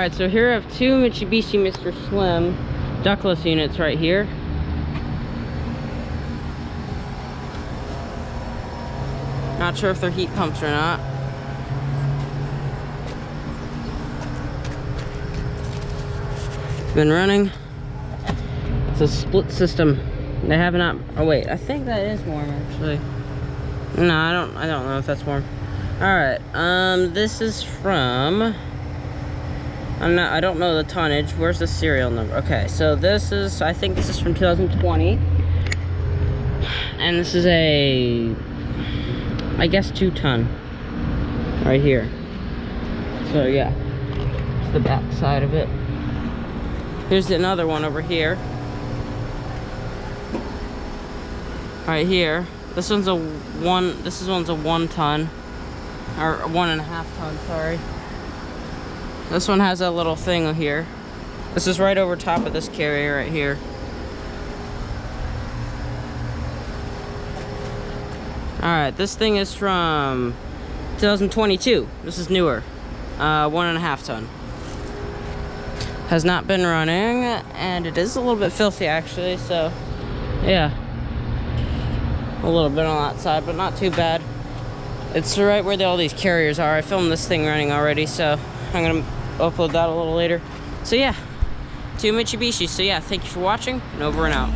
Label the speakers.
Speaker 1: Alright, so here I have two Mitsubishi Mr. Slim ductless units right here. Not sure if they're heat pumps or not. Been running. It's a split system. They have not. Oh wait, I think that is warm actually. No, I don't know if that's warm. All right. This is from. I don't know the tonnage. Where's the serial number? Okay, so this is. I think this is from 2020, and this is a. I guess 2-ton. Right here. So yeah, it's the back side of it. Here's another one over here. Right here. This one's a 1-ton. Or 1.5 ton, sorry. This one has a little thing here. This is right over top of this carrier right here. Alright, this thing is from 2022. This is newer. 1.5 ton. Has not been running, and it is a little bit filthy actually, so yeah. A little bit on that side, but not too bad. It's right where all these carriers are. I filmed this thing running already, so I'm gonna upload that a little later. So yeah, two Mitsubishi. So yeah, thank you for watching, and over and out.